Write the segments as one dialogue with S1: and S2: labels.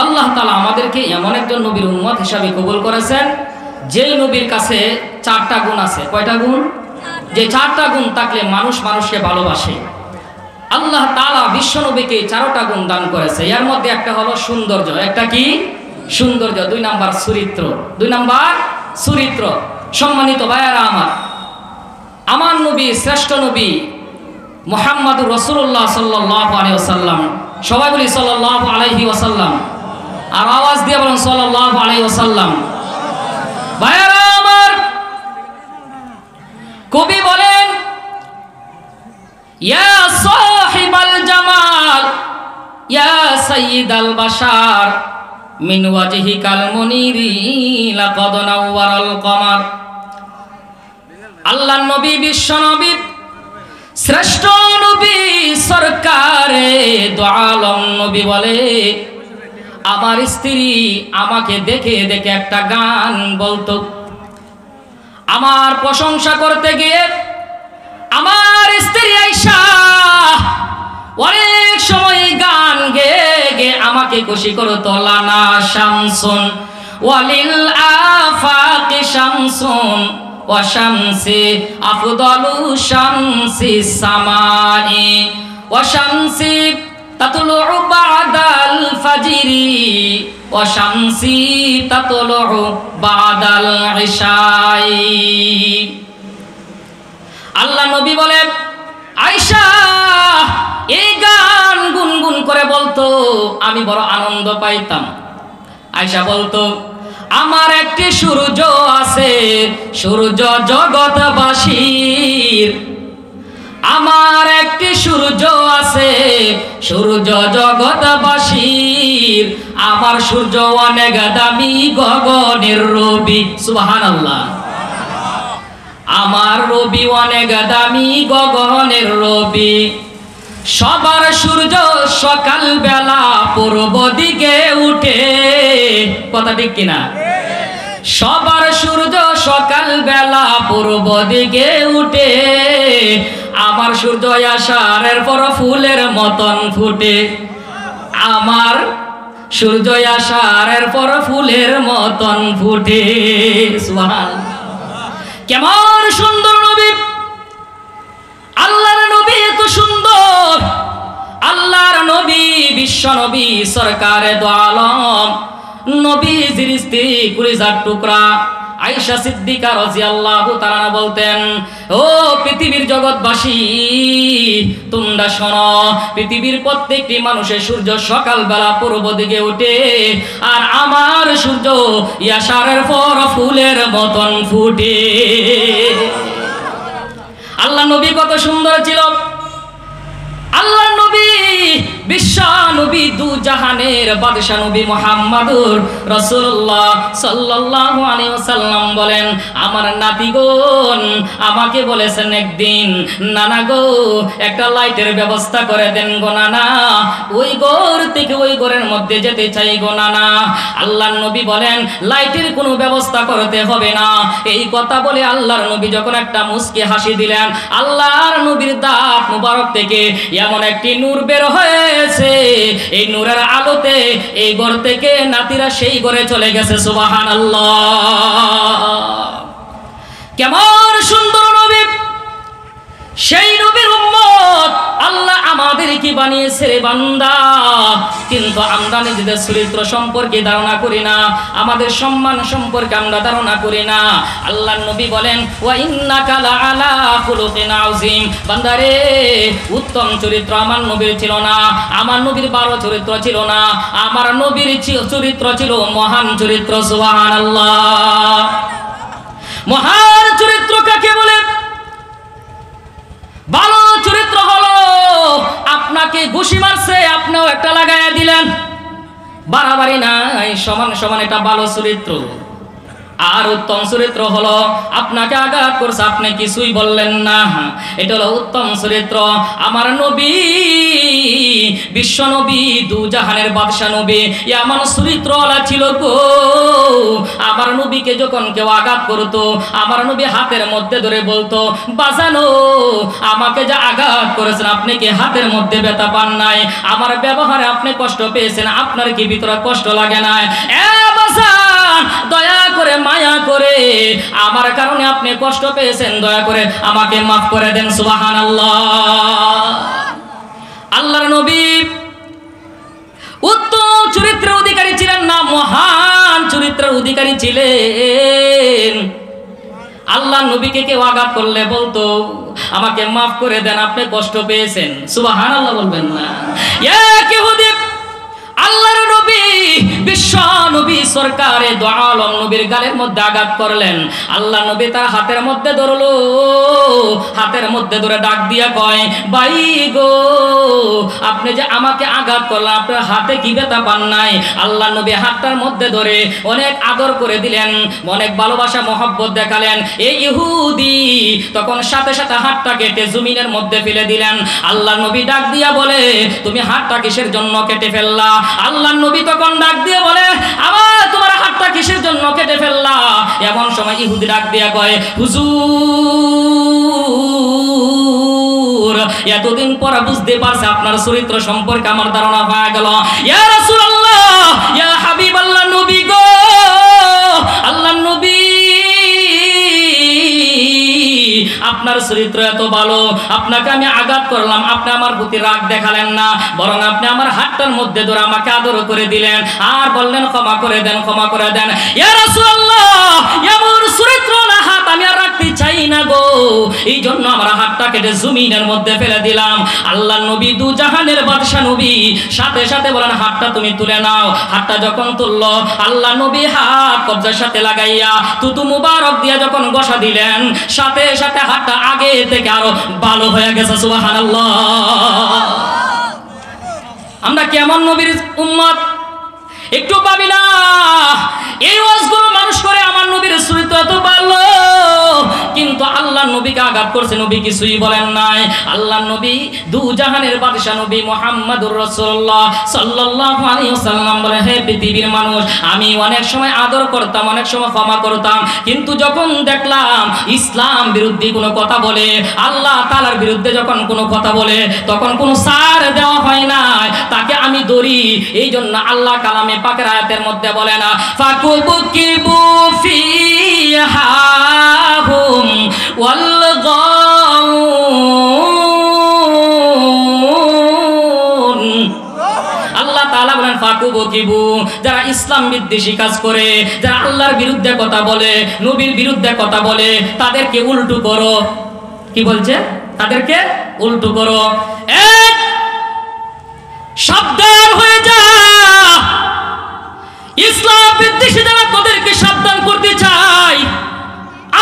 S1: আল্লাহ তাআলা আমাদেরকে এমন একজন নবীর উম্মত হিসাবে কবুল করেছেন যেই নবীর কাছে 4টা গুণ আছে। কয়টা গুণ? যে 4টা গুণ থাকলে মানুষ মানুষকে ভালোবাসে। আল্লাহ তাআলা বিশ্ব নবীকে 4টা গুণ দান করেছে। এর মধ্যে একটা হলো সৌন্দর্য। একটা কি? সৌন্দর্য। 2 নাম্বার চরিত্র। 2 নাম্বার চরিত্র। সম্মানিত ভাইয়েরা, আমার নবী, শ্রেষ্ঠ নবী মুহাম্মদুর রাসূলুল্লাহ সাল্লাল্লাহু আলাইহি ওয়াসাল্লাম। সবাই বলি সাল্লাল্লাহু আলাইহি ওয়াসাল্লাম। আর আওয়াজ দিয়ে বলেন সাল্লাল্লাহু আলাইহি ওয়াসাল্লাম। ভাইয়েরা আমার, কবি বলেন ইয়া সাহিবাল জামাল ইয়া সাইয়্যিদাল বাশার মিন ওয়াজহিকাল মুনিরি লাকাদ নাওয়ারাল কমার। আল্লাহর নবী, বিশ্ব নবী, শ্রেষ্ঠ নবী, সরকারে দু আলম নবী বলে, আমার স্ত্রী আমাকে দেখে দেখে একটা গান বলতো। আমার প্রশংসা করতে গিয়ে আমার স্ত্রী আয়েশা অনেক সময় গান গেয়ে গেয়ে আমাকে খুশি করতো। লানা শামসুন ওয়ালিল আফাকি শামসুন ওয়া শামসি আফদালু শামসি সামাই ওয়া শামসি তাতলু বাদাল ফাজরি ওয়া শামসি তাতলু বাদাল ইশাই। আল্লাহ নবী বলেন, আয়েশা এই গান গুনগুন করে বলতো, আমি বড় আনন্দ পাইতাম। আয়েশা বলতো, আমার একটি সূর্য আছে, সূর্য জগৎবাসীর। আমার একটি সূর্য আছে, সূর্য জগৎবাসীর। আমার সূর্য অনেক দামি, গগনের রবি। সুবহানাল্লাহ। আমার রবি অনেক দামি, গগনের রবি। সবার সূর্য সকাল বেলা পূর্ব দিকে উঠে। কথা ঠিক কিনা? সবার সূর্য সকাল বেলা পূর্ব দিকে উঠে। আমার সূর্য আষাঢ়ের পর ফুলের মতন ফুটে। আমার সূর্য আষাঢ়ের পর ফুলের মতন ফুটে। সুবহানাল্লাহ। কেমন সুন্দর নবী! আল্লাহর নবী এত সুন্দর। আল্লাহর নবী, বিশ্ব নবী, সরকারে দু আলম, নবীজির স্ত্রী কলিজার টুকরা আয়েশা সিদ্দিকা রাদিয়াল্লাহু তাআলা বলতেন, ও পৃথিবীর জগৎবাসী, তোমরা শোনো, পৃথিবীর প্রত্যেকটি মানুষের সূর্য সকালবেলা পূর্ব দিকে ওঠে, আর আমার সূর্য আষাঢ়ের পর ফুলের মতন ফুটে। আল্লাহ নবী কত সুন্দর ছিল! আল্লাহ নবী, বিশ্ব নবী, দু জাহানের বাদশা নবী মুহাম্মদুর রাসূলুল্লাহ সাল্লাল্লাহু আলাইহি ওয়াসাল্লাম বলেন, আমার নাতিগণ আমাকে বলেছেন একদিন, নানা গো একটা লাইটের ব্যবস্থা করে দেন গো নানা, ওই ঘর থেকে ওই ঘরের মধ্যে যেতে চাই গো নানা। আল্লাহর নবী বলেন, লাইটের কোনো ব্যবস্থা করতে হবে না। এই কথা বলে আল্লাহর নবী যখন একটা মুস্কি হাসি দিলেন, আল্লাহর নবীর দাঁত মুবারক থেকে এমন একটি নূর বের হয়েছে, এই নূরের আলোতে এই ঘর থেকে নাতিরা সেই ঘরে চলে গেছে। সুবহানাল্লাহ। কেমন সুন্দর নবী! সেই নবীর উম্মত আল্লাহ আমাদের কি বানিয়েছে রে বান্দা! কিন্তু আমরা নিজেদের চরিত্র সম্পর্কে ধারণা করি না, আমাদের সম্মান সম্পর্কে আমরা ধারণা করি না। আল্লাহর নবী বলেন, ওয়া ইন্নাকা লাআলা খুলুকিন আযীম। বান্দারে, উত্তম চরিত্র আমার নবীর ছিল না, আমার নবীর ভালো চরিত্র ছিল না, আমার নবীর চরিত্র ছিল মহান চরিত্র। সুবহানাল্লাহ। মহান চরিত্র কাকে বলে? ভালো চরিত্র হলো আপনাকে ঘুষি মারছে, আপনিও একটা লাগাইয়া দিলেন, বাড়াবাড়ি নাই, সমান সমান, এটা ভালো চরিত্র। আর উত্তম চরিত্র হলো আপনাকে আঘাত করছে, আপনি কিছুই বললেন না, এটা হলো উত্তম চরিত্র। আমার নবী, বিশ্ব নবী, দু জাহানের বাদশা নবী, এমন চরিত্রওয়ালা ছিল গো। আমার নবীকে যখন কেউ আঘাত করতো, আমার নবী হাতের মধ্যে ধরে বলতো, বাজানো, আমাকে যা আঘাত করেছেন আপনি কি হাতের মধ্যে ব্যথা পান নাই? আমার ব্যবহারে আপনি কষ্ট পেয়েছেন, আপনার কি ভিতরে কষ্ট লাগে না? এ বাজান, দয়া করে মায়া করে, আমার কারণে আপনি কষ্ট পেয়েছেন, দয়া করে আমাকে মাফ করে দেন। সুবহানাল্লাহ। আল্লাহর নবী উত্তম চরিত্রের অধিকারী ছিলেন না, মহান চরিত্রের অধিকারী ছিলেন। আল্লাহ নবীকে কেউ আঘাত করলে বলতো, আমাকে মাফ করে দেন, আপনি কষ্ট পেয়েছেন। সুবহানাল্লাহ বলবেন না? এক ইহুদি আল্লাহর নবী, বিশ্ব নবী, সরকারে দু আলম নবীর গালের মধ্যে আঘাত করলেন। আল্লাহ নবী তার হাতের মধ্যে ধরলো, হাতের মধ্যে ধরে ডাক দিয়া কয়, ভাই গো, আপনি যে আমাকে আঘাত করলেন, আপনার হাতে কি ব্যথা পান নাই? আল্লাহ নবী হাতটার মধ্যে ধরে অনেক আদর করে দিলেন, অনেক ভালোবাসা মহব্বত দেখালেন। এই ইহুদি তখন সাথে সাথে হাতটা কেটে জমিনের মধ্যে ফেলে দিলেন। আল্লাহ নবী ডাক দিয়া বলে, তুমি হাতটা কিসের জন্য কেটে ফেললা? আল্লাহ নবী তখন ডাক দিয়ে বলে, আবার তোমার হাতটা কিসের জন্য কেটে ফেললা? এমন সময় ইহুদি ডাক দিয়া কয়, হুজুর, এতদিন পর বুঝতে পারছে আপনার চরিত্র সম্পর্কে আমার ধারণা হয়ে গেল। ইয়া রাসূলুল্লাহ, ইয়া হাবিবাল্লাহ, নবী গো, আল্লাহ নবী, আপনার চরিত্র এত ভালো, আপনাকে আমি আঘাত করলাম, আপনি আমার প্রতি রাগ দেখালেন না, বরং আপনি আমার হাতটার মধ্যে ধরে আমাকে আদর করে দিলেন, আর বললেন ক্ষমা করে দেন, ক্ষমা করে দেন। ইয়া রাসূলুল্লাহ, এমন চরিত্র না হাত আমি আর রাখতে চাই না গো, এই জন্য আমার হাতটা কেটে জমিনের মধ্যে ফেলে দিলাম। আল্লাহ নবী, দু জাহানের বাদশা নবী, সাথে সাথে বলেন, হাতটা তুমি তুলে নাও। হাতটা যখন তুললো, আল্লাহ নবী হাত কবজার সাথে লাগাইয়া তুতু মুবারক দিয়া যখন ঘষা দিলেন, সাথে সাথে হাতটা আগে থেকে আরো ভালো হয়ে গেছে। সুবহানাল্লাহ। আমরা কেমন নবীর উম্মত একটু পাবি না? এই ওয়াজগুলো মানুষ করে আমার নবীর চরিত্র এত ভালো, কিন্তু আল্লাহ নবীকে আঘাত করছে, নবী কিছুই বলেন নাই। আল্লাহ নবী, দু জাহানের বাদশা নবী মুহাম্মদুর রাসূলুল্লাহ সাল্লাল্লাহু আলাইহি ওয়াসাল্লাম বলে, হে পৃথিবীর মানুষ, আমি অনেক সময় আদর করতাম, অনেক সময় ক্ষমা করতাম, কিন্তু যখন দেখলাম ইসলাম বিরোধী কোনো কথা বলে, আল্লাহ তাআলার বিরুদ্ধে যখন কোনো কথা বলে, তখন কোনো ছাড় দেওয়া হয় না, তাকে আমি ধরি। এই জন্য আল্লাহ কালামে পাকের আয়াতের মধ্যে বলে না, ফাকুবকিবু ফিহা হুম ওয়াল গাউন। আল্লাহ তাআলা বলেন, ফাকুবকিবু, যারা ইসলাম বিদ্বেষী কাজ করে, যারা আল্লাহর বিরুদ্ধে কথা বলে, নবীর বিরুদ্ধে কথা বলে, তাদেরকে উল্টো করো। কি বলছে? তাদেরকে উল্টো করো। এক, সাবধান হয়ে যা, ইসলাম বিদ্বেষী যারা, তাদেরকে সাবধান করতে চাই।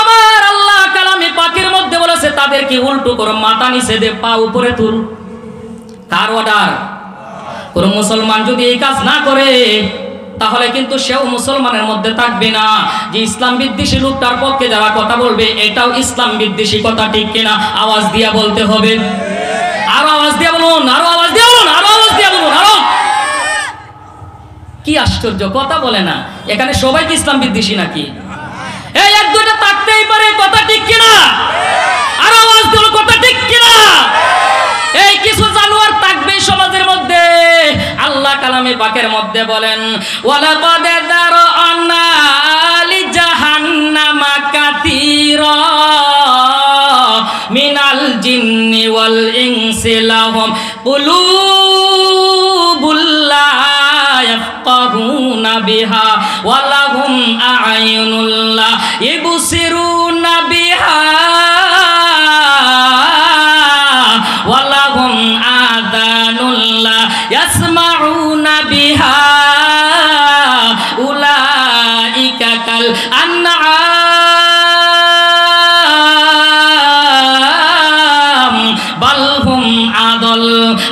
S1: আমার আল্লাহ কালামে পাকের মধ্যে বলেছে, তাদেরকে উল্টো করো, মাথা নিচে দে, পা উপরে তুল। কার অর্ডার? কোন মুসলমান যদি এই কাজ না করে, তাহলে কিন্তু সেও মুসলমানের মধ্যে থাকবে না। যে ইসলাম বিদ্বেষী লোকটার পক্ষে যারা কথা বলবে, এটাও ইসলাম বিদ্বেষী কথা, ঠিক কিনা? আওয়াজ দিয়া বলতে হবে। আরো আওয়াজ দিয়া বলুন, আরো আওয়াজ দিয়া বলুন, আরো আওয়াজ দিয়া বলুন, আরো। কি আশ্চর্য, কথা বলে না। এখানে সবাই কি ইসলাম বিদ্বেষী নাকি? এই এক দুইটা থাকতেই পারে, কথা ঠিক কিনা? আরো আওয়াজ দিল, কথা ঠিক কিনা? এই কিছু জানোয়ার থাকবে সমাজের মধ্যে। আল্লাহ কালামে পাকের মধ্যে বলেন, ওয়ালাকাদ যারা'না লিজাহান্নামা কাসীরা মিনাল জিন্নি ওয়াল ইনসি লাহুম কুলুবুল লা ইয়াফকাহুনা বিহা ওয়া লাহুম আ'য়ুনুল লা ইবসিরুনা বিহা ওয়া লাহুম আযানুল লা ইয়াসমাউনা বিহা উলাইকা কাল আনআম বাল হুম আদল।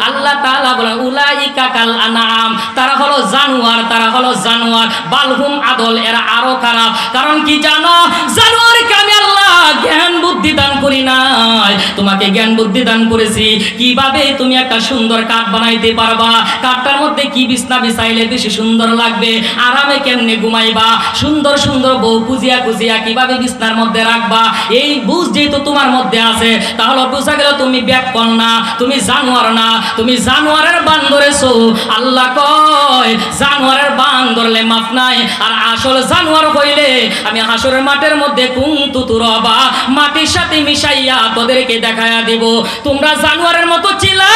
S1: আল্লাহ তাআলা বলেন, উলাইকা কাল আনআম, তারা হলো জানোয়ার। জানোয়ার, তারা হলো জানোয়ার। বালহুম আদল, এরা আরো খারাপ। কারণ কি জানো, জানোয়ারকে আমি আল্লাহ জ্ঞান বুদ্ধি দান করি নাই, তোমাকে জ্ঞান বুদ্ধি দান করেছি কিভাবে তুমি একটা সুন্দর কাঠ বানাইতে পারবা, কাঠটার মধ্যে কি বিছনা বিছাইলে বেশি সুন্দর লাগবে, আরামে কেমনে ঘুমাইবা, সুন্দর সুন্দর বউ খুঁজিয়া খুঁজিয়া কিভাবে বিছনার মধ্যে রাখবা, এই বুঝ যেহেতু তোমার মধ্যে আছে, তাহলে বুঝা গেল তুমি ব্যাককল না, তুমি জানোয়ার না, তুমি জানোয়ারের বান ধরেছো। আল্লাহ কয় জানোয়ারের বান ধরলে মাফ নাই, আর আসল জানোয়ার হইলে আমি হাসরের মাঠের মধ্যে কুনতু তুরাবা, মাটির সাথে মিশাইয়া তোদেরকে দেখায়া দিব। তোমরা জানোয়ারের মতো ছিলা,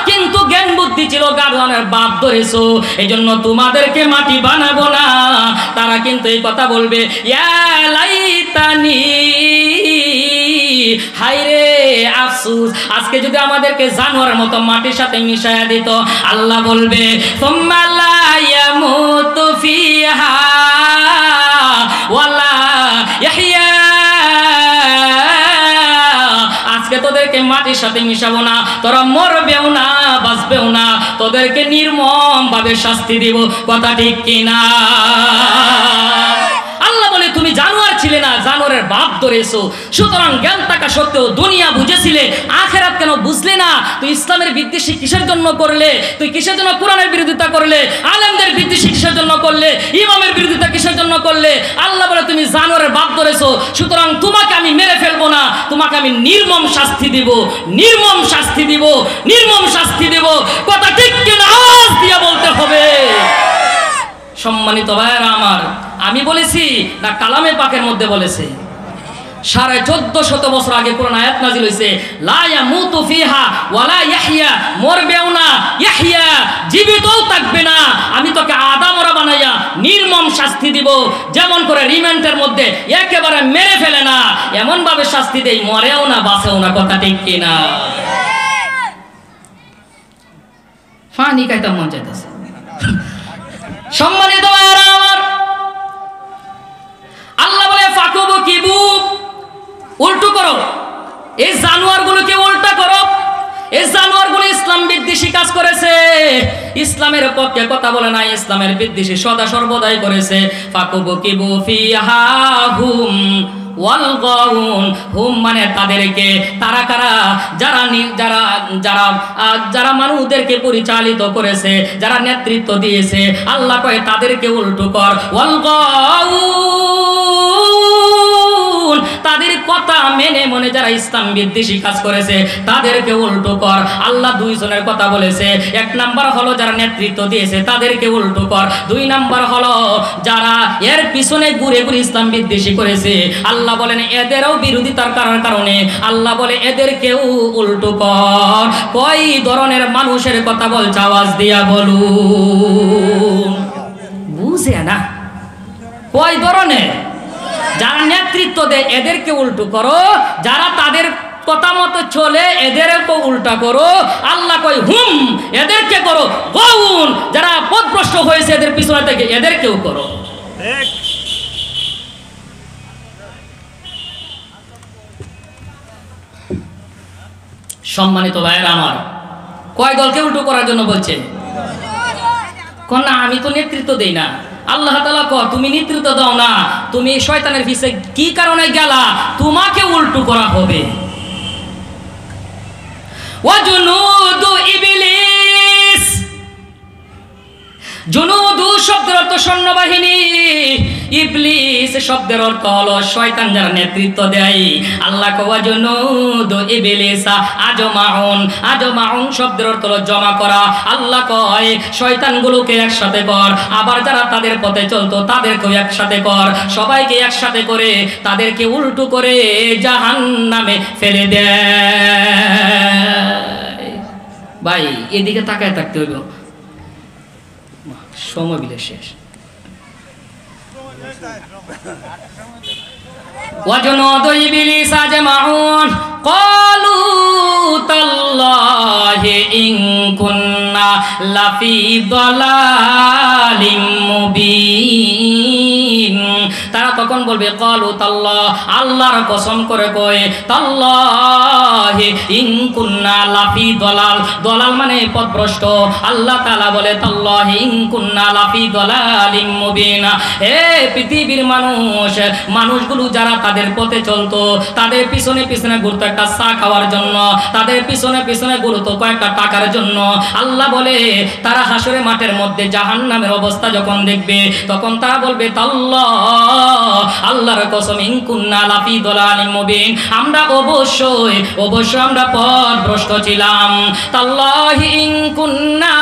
S1: কিন্তু জ্ঞান বুদ্ধি ছিল গাধনের বাপ ধরেছো, এই জন্য তোমাদেরকে মাটি বানাবো না। তারা কিন্তু এই কথা বলবে, ইয়া লাইতানি, হায়রে আফসোস, আজকে যদি আমাদেরকে জানোয়ারের মতো মাটির সাথে মিশায়া দিত। আল্লাহ বলবে সুম্মা লা ইয়ামুতু ফিহা ওয়ালা ইয়াহইয়া, আজকে তোদেরকে মাটির সাথে মিশাবো না, তোরা মরবেও না বাঁচবেও না, তোদেরকে নির্মম ভাবে শাস্তি দিব। কথা ঠিক কিনা? আল্লাহ বলে তুমি জানোয়ার ছিলে না, জানোয়ারের বাপ ধরেছো। সুতরাং জ্ঞান থাকা সত্ত্বেও দুনিয়া বুঝেছিলে, আখেরাত কেন বুঝলে না? তুই ইসলামের বিদ্বেষী কিসের জন্য করলে? তুই কিসের জন্য কোরআনের বিরোধিতা করলে? আলেমদের বিদ্বেষী কিসের জন্য করলে? ইমামের বিরোধিতা কিসের জন্য করলে? আল্লাহ বলে তুমি জানোয়ারের বাপ ধরেছো, সুতরাং তোমাকে আমি মেরে ফেলবো না, তোমাকে আমি নির্মম শাস্তি দিব, নির্মম শাস্তি দিব, নির্মম শাস্তি দিব। কথা ঠিক কিনা? আওয়াজ দিয়ে বলতে হবে। সম্মানিত ভাইয়েরা আমার, আমি বলেছি না কালামে পাকের মধ্যে বলেছে? 1450 বছর আগে কোরআন আয়াত নাযিল হইছে, লা ইয়ামুতু ফিহা ওয়ালা ইয়াহইয়া, মরবেও না, ইয়াহইয়া জীবিতও থাকবে না, আমি তোকে আদামরা বানাইয়া নির্মম শাস্তি দিব। যেমন করে রিমান্ডের মধ্যে একেবারে মেরে ফেলে না, এমন ভাবে শাস্তি দেই মরেও না বাঁচেও না। কথা ঠিক কিনা? ফানি কাইতা মন চাইতেছে। সম্মানিত ভাইয়েরা আমার, আল্লাহ বলে ফাকুবু কিবু, উল্টো করো, এই জানোয়ারগুলোকে উল্টা করো। এই জানোয়ারগুলো ইসলাম বিদ্বেষী কাজ করেছে, ইসলামের পক্ষে কথা বলে না, ইসলামের বিদ্বেষী সদা সর্বদাই করেছে। ফাকুবু কিবু ফিহা হুম ওয়াল গাউন, হুম মানে তাদেরকে, তারা কারা? যারা যারা যারা যারা মানুষদেরকে পরিচালিত করেছে, যারা নেতৃত্ব দিয়েছে। আল্লাহ কয় তাদেরকে উল্টো কর। ওয়াল গাউন, তাদের কথা মেনে মনে যারা ইসলাম বিদ্বেষী কাজ করেছে তাদেরকে উল্টো কর। আল্লাহ দুইজনের কথা বলেছে, এক নাম্বার হলো যারা নেতৃত্ব দিয়েছে তাদেরকে উল্টো কর, দুই নাম্বার হলো যারা এর পিছনে ঘুরে ঘুরে ইসলাম বিদ্বেষী করেছে। আল্লাহ বলেন এদেরও বিরোধিতার কারণে আল্লাহ বলে এদেরকেও উল্টো কর। কয় ধরনের মানুষের কথা বলছে? আওয়াজ দিয়া বলুন। বুঝে না কয় ধরনের? যারা নেতৃত্ব দেয় এদেরকে উল্টো করো, যারা তাদের কথা মতো চলে এদেরকে উল্টা করো। আল্লাহ কই হুম এদেরকে করো, গাউন যারা পথভ্রষ্ট হয়েছে এদের পিছনে থেকে এদেরকেও করো। সম্মানিত ভাইয়েরা আমার, কয় দলকে উল্টো করার জন্য বলছে? কোন না আমি তো নেতৃত্ব দেই না। আল্লাহ তাআলা কয় তুমি নেতৃত্ব দাও না, তুমি শয়তানের পিছে কি কারণে গেলা, তোমাকে উল্টো করা হবে। ওয়া জুনুদু ইবলিস, জুনুদু শব্দের অর্থ সৈন্যবাহিনী, ইবলিস শব্দের অর্থ হলো শয়তান যারা নেতৃত্ব দেয়। আল্লাহ কওয়া জুনুদু ইবলিস আজমাউন, আজমাউন শব্দের অর্থ হলো জমা করা। আল্লাহ কয় শয়তানগুলোকে একসাথে কর, আবার যারা তাদের পথে চলতো তাদেরকেও একসাথে কর, সবাইকে একসাথে করে তাদেরকে উল্টো করে জাহান্নামে ফেলে দেয়। ভাই এদিকে তাকায় থাকতে হইব, সময় বিলে শেষ। وجنود إبليس أجمعون قالوا تالله إن كنا لفي ضلال مبين। তারা তখন বলবে ক্বালু তাল্লাহ, আল্লাহর কসম করে কয় তাল্লাহি ইন কুন্না লাফি দলাল, দলাল মানে পথভ্রষ্ট। আল্লাহ তাআলা বলে তাল্লাহি ইন কুন্না লাফি দলালিম মুবিন। হে পৃথিবীর মানুষগুলো যারা তাদের পথে চলতো, তাদের পিছনে পিছনে ঘুরতো একটা চা খাওয়ার জন্য, তাদের পিছনে পিছনে ঘুরতো কয়েকটা টাকার জন্য। আল্লাহ বলে তারা হাসরে মাঠের মধ্যে জাহান্নামের অবস্থা যখন দেখবে তখন তারা বলবে তাল্লাহ, আল্লাহর কসম ইন কুন্না লাফি দলালিম মুবিন, আমরা অবশ্যই আমরা পথভ্রষ্ট ছিলাম। তাল্লাহি ইন কুন্না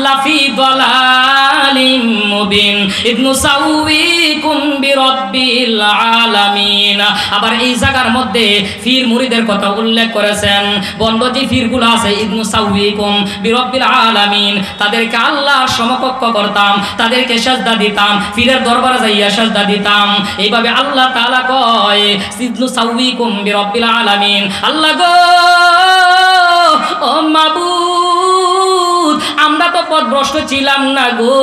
S1: লাফি দলালিম মুবিন ইবনু সাউইকুম বিরাব্বিল আলামিন। আবার এই জায়গার মধ্যে ফির মুরিদের কথা উল্লেখ করেছেন। বন্ধ যে ফিরগুলো আছে ইবনু সাউইকুম বিরাব্বিল আলামিন, তাদেরকে আল্লাহর সমকক্ষ করতাম, তাদেরকে সাজদা দিতাম, ফিরের দরবারে যাইয়া সাজদা দিতাম। এইভাবে আল্লাহ তাআলা কয় ইবনু সাউইকুম বিরাব্বিল আলামিন, আল্লাহ গো ও মাবুদ, আমরা তো পথভ্রষ্ট ছিলাম না গো।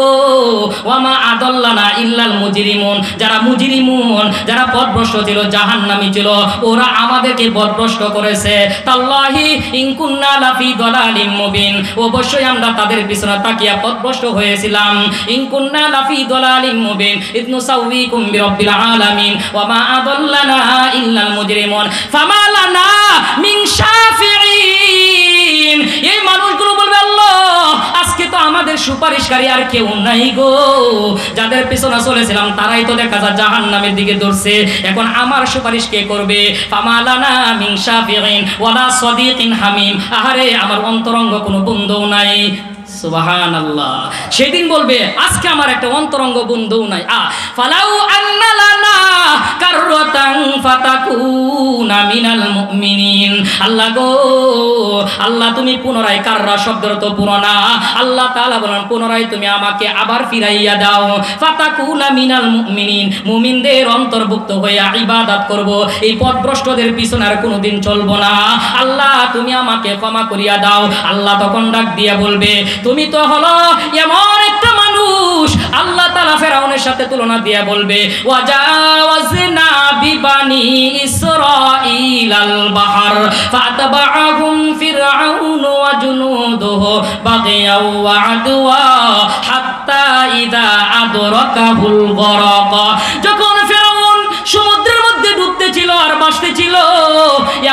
S1: ওয়ামা আদাল্লানা ইল্লাল মুজরিমুন, যারা মুজরিমুন, যারা পথভ্রষ্ট ছিল, জাহান্নামী ছিল, ওরা আমাদেরকে পথভ্রষ্ট করেছে। তাল্লাহি ইন কুন্না লাফি দলালিম মুবিন, অবশ্যই আমরা তাদের পিছনে তাকিয়া পথভ্রষ্ট হয়েছিলাম। ইন কুন্না লাফি দলালিম মুবিন ইবনু সাউইকুম বিরাব্বিল আলামিন ওয়ামা আদাল্লানা ইল্লাল মুজরিমুন ফামা লানা মিন শাফিঈন। এই মানুষগুলো বলবে আল্লাহ আজকে তো আমাদের সুপারিশকারী আর কেউ নাই গো, যাদের পিছনে চলেছিলাম তারাই তো দেখা যায় জাহান্নামের দিকে দৌড়ছে, এখন আমার সুপারিশ কে করবে? ফামা লানা মিন শাফিঈন ওয়ালা সাদিকিন হামিম, আহারে আমার অন্তরঙ্গ কোনো বন্ধু নাই। সুবহানাল্লাহ, সেদিন বলবে আজকে আমার একটা অন্তরঙ্গ বন্ধু নাই। ফালাউ আন্না লানা কাররাতান ফাতাকুনা মিনাল মুমিনিন। আল্লাহ গো, আল্লাহ তুমি পুনরায়, কাররা শব্দের তো পুরনা, আল্লাহ তাআলা বলেন পুনরায় তুমি আমাকে আবার ফিরাইয়া দাও। ফাতাকুনা মিনাল মুমিনিন, মুমিনদের অন্তর্ভুক্ত হয়ে ইবাদত করব, এই পথভ্রষ্টদের পিছনে আর কোনোদিন চলবো না। আল্লাহ তুমি আমাকে ক্ষমা করিয়া দাও। আল্লাহ তখন ডাক দিয়া বলবে তুমি তো হলো এমন একটা মানুষ, আল্লাহ তাআলা ফেরাউনের সাথে তুলনা দিয়া বলবে ওয়াজাওয়াজনা বিবানি ইসরাঈলাল বাহর ফাতাবাআহুম ফিরআউন ওয়া জুনুদুহু বাগিয়াও ওয়া আদওয়া হাত্তা ইযা আদরাকাহুল গরাক। যখন ফেরাউন সমুদ্রের মধ্যে ডুবতে ছিল আর বাসতে ছিল,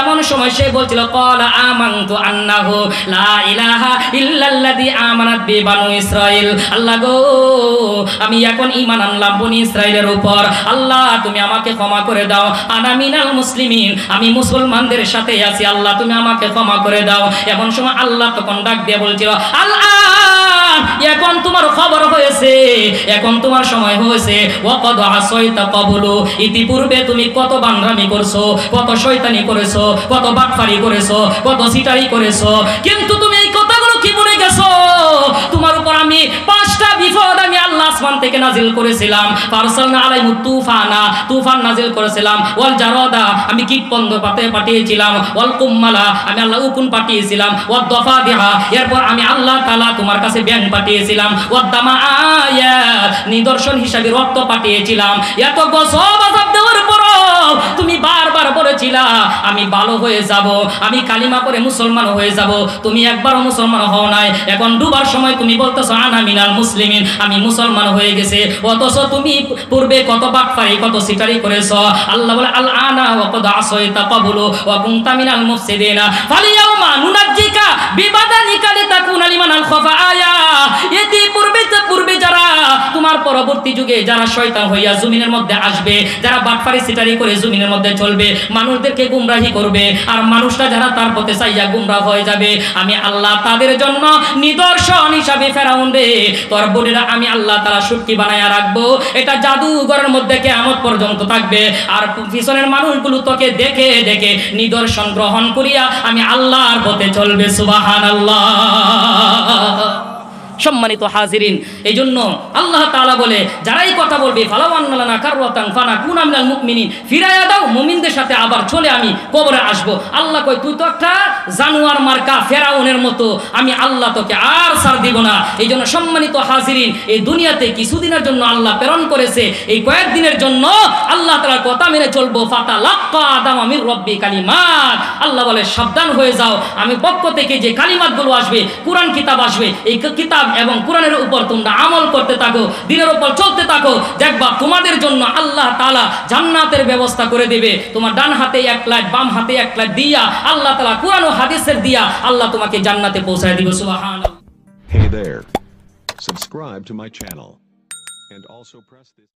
S1: এমন সময় সে বলছিল ক্বালা আমানতু আন্নাহু লা ইলাহা ইল্লাল্লাযী আমানাত বি বানু ইসরাঈল। আল্লাহ গো, আমি এখন ঈমান আনলাম বনি ইসরাঈলের উপর, আল্লাহ তুমি আমাকে ক্ষমা করে দাও। আনা মিনাল মুসলিমিন, আমি মুসলমানদের সাথে আছি, আল্লাহ তুমি আমাকে ক্ষমা করে দাও। এমন সময় আল্লাহ তখন ডাক দিয়ে বলছিল আল্লাহ এখন তোমার খবর হয়েছে, এখন তোমার সময় হয়েছে। ওয়াকাদ আসাইতা ক্বাবলু, ইতিপূর্বে তুমি কত বান্দামি করছো, কত শয়তানি করেছো, কত বাটফারি করেছো, কত সিটারি করেছো, কিন্তু তুমি এই কথাগুলো কি ভুলে গেছো? তোমার উপর আমি 5টা বিপদ আমি আল্লাহ আসমান থেকে নাজিল করেছিলাম। ফারসালনা আলাইহিম তুফানা, তুফান নাজিল করেছিলাম। ওয়াল জারাদা, আমি কীটপতঙ্গ পাঠিয়েছিলাম। ওয়াল কুম্মালা, আমি আল্লাহ উকুন পাঠিয়েছিলাম। ওয়াদ দাফাদিহা, এরপর আমি আল্লাহ তাআলা তোমার কাছে ব্যাং পাঠিয়েছিলাম। ওয়াদ দামা আয়াত, নিদর্শন হিসাবে রক্ত পাঠিয়েছিলাম। এত গজব আযাব দেওয়ার পরও তুমি বারবার বলেছিলা আমি ভালো হয়ে যাব, আমি কালিমা পড়ে মুসলমান হয়ে যাব, তুমি একবারও মুসলমান হও নাই। এখন ডুবার সময় তুমি বলতেছো আনা মিনাল মুসলিমিন, আমি মুসলমান হয়ে গেছে, অথচ তুমি পূর্বে কত বাটফারি কত সিটারি করেছো। আল্লাহ বলে আল আনা ওয়া ক্বাদ আসাইতা ক্বাবলু ওয়া কুনতা মিনাল মুফসিদিনা ফালিয়াউমা নুনাজ্জিকা বিবাদানিকা লিতাকুনা লিমানাল খাফা আয়া। এতে পূর্বে যারা তোমার পরবর্তী যুগে যারা শয়তান হইয়া জমিনের মধ্যে আসবে, যারা বাটফারি সিটারি করে জমিনের মধ্যে চলবে, মানুষদেরকে গুমরাহি করবে, আর মানুষটা যারা তার পথে চাইয়া গুমরাহ হয়ে যাবে, আমি আল্লাহ তাদের জন্য নিদর্শন হিসাবে ফেরাউন রে তোর বোনেরা আমি আল্লাহ তাআলা সুটকি বানায়া রাখবো। এটা জাদুঘরের মধ্যে কিয়ামত পর্যন্ত থাকবে, আর পিছনের মানুষগুলো তোকে দেখে দেখে নিদর্শন গ্রহণ করিয়া আমি আল্লাহর পথে চলবে। সুবহানাল্লাহ। সম্মানিত হাজিরিন, এই জন্য আল্লাহ তাআলা বলে যারাই কথা বলবে ফালাউ আন্না লানা কাররাতান ফানাকুনা মিনাল মুমিনিন, ফিরাইয়া দাও মুমিনদের সাথে আবার চলে আমি কবরে আসব। আল্লাহ কয় তুই তো একটা জানোয়ার মার্কা ফেরাউনের মতো, আমি আল্লাহ তোকে আর ছাড় দিব না। এই জন্য সম্মানিত হাজিরিন, এই দুনিয়াতে কিছুদিনের জন্য আল্লাহ প্রেরণ করেছে, এই কয়েকদিনের জন্য আল্লাহ তাআলার কথা মেনে চলবো। ফাতালাক্কা আদম মির রব্বি কালিমাত, আল্লাহ বলে সাবধান হয়ে যাও, আমি পক্ষ থেকে যে কালিমাতগুলো আসবে, কোরআন কিতাব আসবে, এই কিতাব এবং কোরআনের উপর তোমরা আমল করতে থাকো, দিনের উপর চলতে থাকো, দেখবা তোমাদের জন্য আল্লাহ তাআলা জান্নাতের ব্যবস্থা করে দেবে। তোমার ডান হাতে এক লাইট, বাম হাতে এক লাইট দিয়া আল্লাহ তাআলা কোরআন ও হাদিসের দিয়া আল্লাহ তোমাকে জান্নাতে পৌঁছায় দিবে। সুবহানাল্লাহ।
S2: Hey there. Subscribe to my channel and also press this